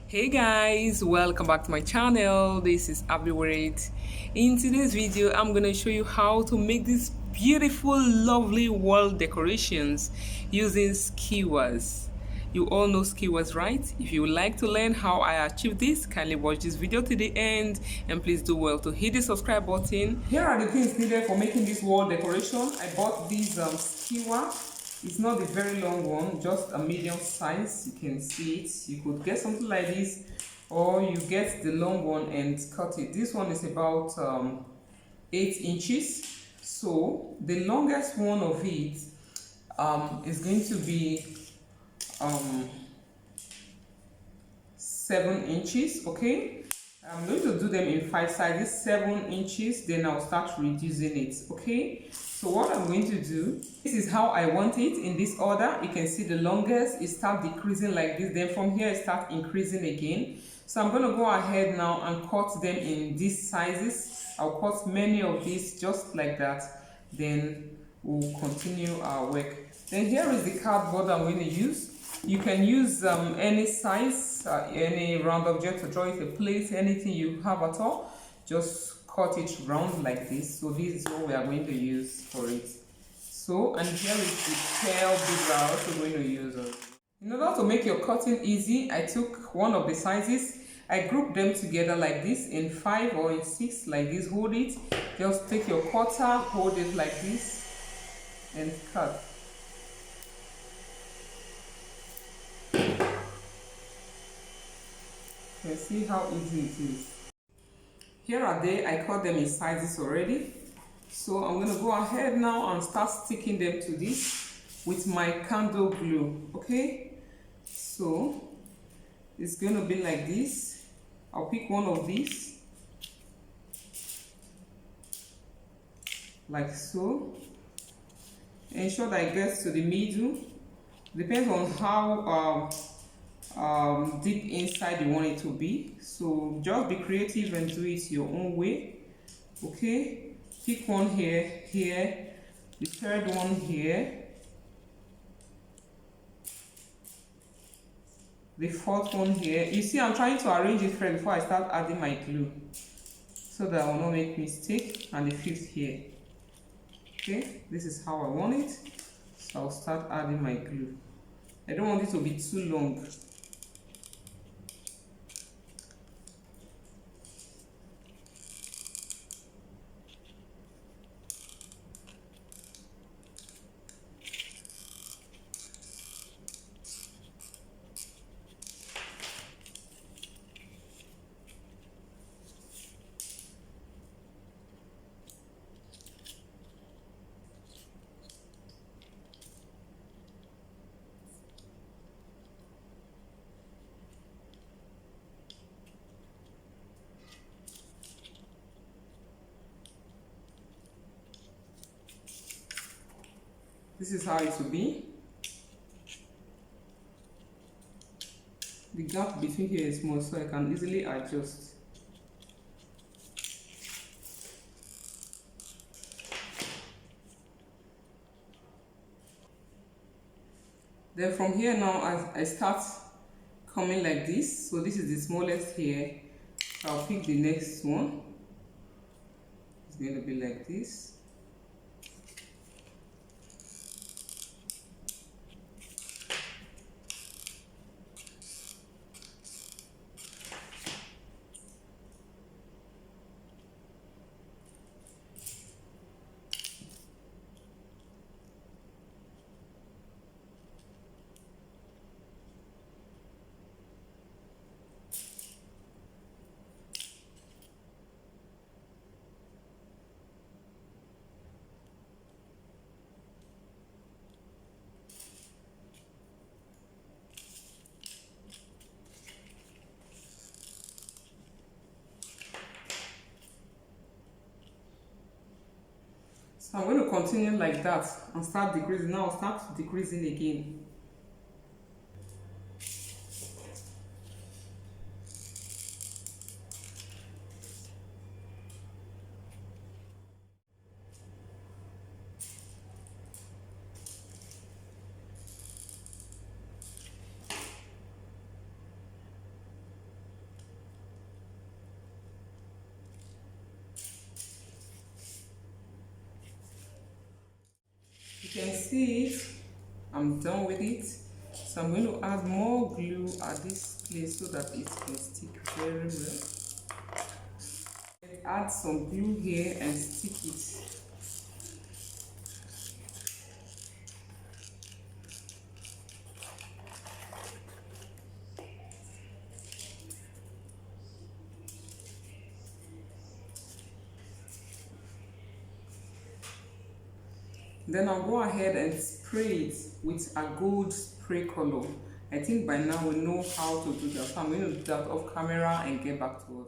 Hey guys, welcome back to my channel. This is Ahviworld. In today's video, I'm gonna show you how to make these beautiful, lovely wall decorations using skewers. You all know skewers, right? If you would like to learn how I achieve this, kindly watch this video to the end and please do well to hit the subscribe button. Here are the things needed for making this wall decoration. I bought this skewer. It's not a very long one, just a medium size. You can see it. You could get something like this, or you get the long one and cut it. This one is about 8 inches. So the longest one of it is going to be um, 7 inches. Okay, I'm going to do them in 5 sizes, 7 inches, then I'll start reducing it. Okay, so what I'm going to do, this is how I want it in this order. You can see the longest, it start decreasing like this, then from here it start increasing again. So I'm going to go ahead now and cut them in these sizes. I'll cut many of these just like that, then we'll continue our work. Then here is the cardboard I'm going to use. You can use any size, any round object to draw it, a plate, anything you have at all. Just cut it round like this. So this is what we are going to use for it. So, and here is the tail bead we are also going to use. In order to make your cutting easy, I took one of the sizes. I grouped them together like this in 5 or in 6 like this. Hold it. Just take your cutter, hold it like this and cut. You can see how easy it is. Here are they. I cut them in sizes already. So I'm going to go ahead now and start sticking them to this with my candle glue. Okay, so it's going to be like this. I'll pick one of these like so. Ensure that it gets to the middle. Depends on how deep inside you want it to be. So just be creative and do it your own way. Okay, pick one here, the third one here, the fourth one here. You see, I'm trying to arrange it first before I start adding my glue so that I will not make mistake. And the fifth here. Okay, this is how I want it. So I'll start adding my glue. I don't want it to be too long. This is how it will be. The gap between here is small, so I can easily adjust. Then from here now, I start coming like this. So this is the smallest here. So I'll pick the next one. It's going to be like this. So I'm going to continue like that and start decreasing. Now I'll start decreasing again. see it, I'm done with it. So I'm going to add more glue at this place so that it can stick very well. Add some glue here and stick it. Then I'll go ahead and spray it with a gold spray color. I think by now we know how to do that. So I'm going to do that off camera and get back to us.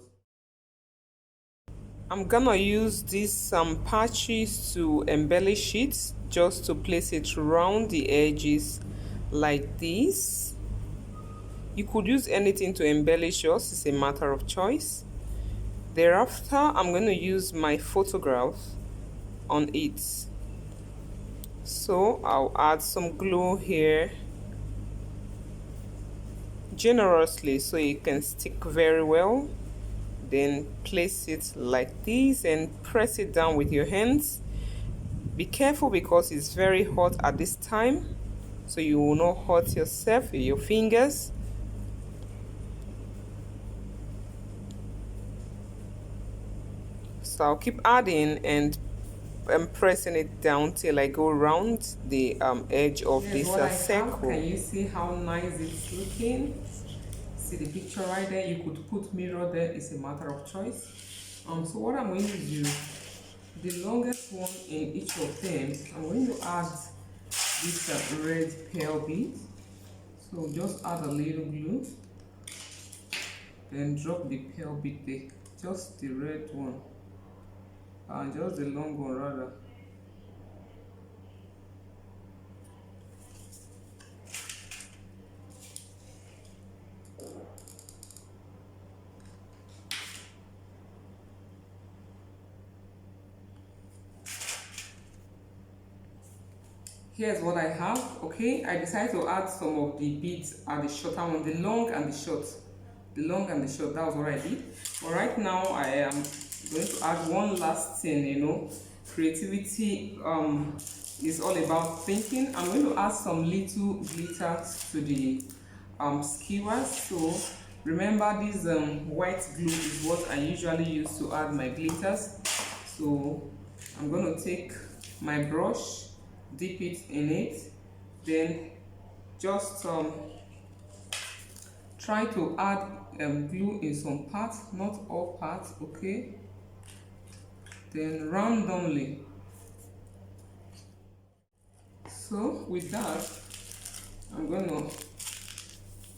I'm gonna use these patches to embellish it, just to place it around the edges like this. You could use anything to embellish yours, it's a matter of choice. Thereafter, I'm going to use my photograph on it. So I'll add some glue here generously so it can stick very well. Then place it like this and press it down with your hands. Be careful because it's very hot at this time, so you will not hurt yourself with your fingers. So I'll keep adding and I'm pressing it down till I go around the edge of this circle. Can you see how nice it's looking? See the picture right there? You could put mirror there, it's a matter of choice. So what I'm going to do, the longest one in each of them, I'm going to add this red pearl bead. So just add a little glue, then drop the pearl bead there, just the red one. And just the long one rather. Here's what I have. Okay, I decided to add some of the beads at the shorter one, the long and the short. The long and the short, that was what I did. But right now I am going to add one last thing. You know, creativity is all about thinking. I'm going to add some little glitters to the skewers. So remember, this white glue is what I usually use to add my glitters. So I'm going to take my brush, dip it in it, then just try to add glue in some parts, not all parts, okay? Then randomly. So with that, I'm gonna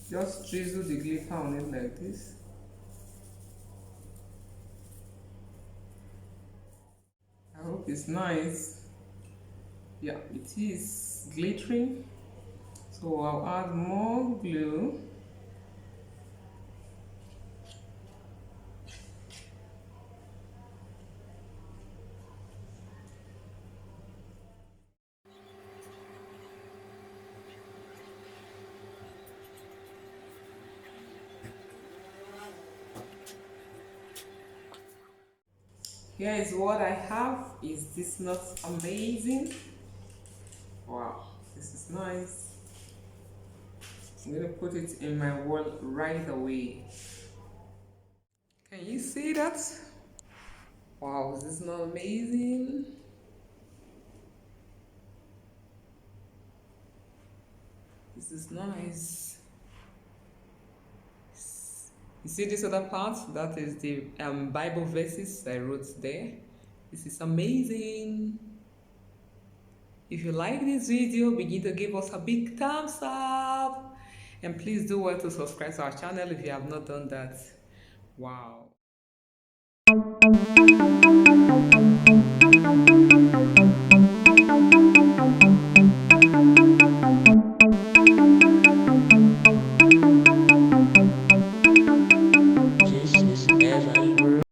just drizzle the glitter on it like this. I hope it's nice. Yeah, it is glittering. So I'll add more glue. Here is what I have. Is this not amazing? Wow, this is nice. I'm gonna put it in my wall right away. Can you see that? Wow, is this not amazing? This is nice. You see this other part? That is the Bible verses I wrote there. This is amazing. If you like this video, begin to give us a big thumbs up. And please do well to subscribe to our channel if you have not done that. Wow.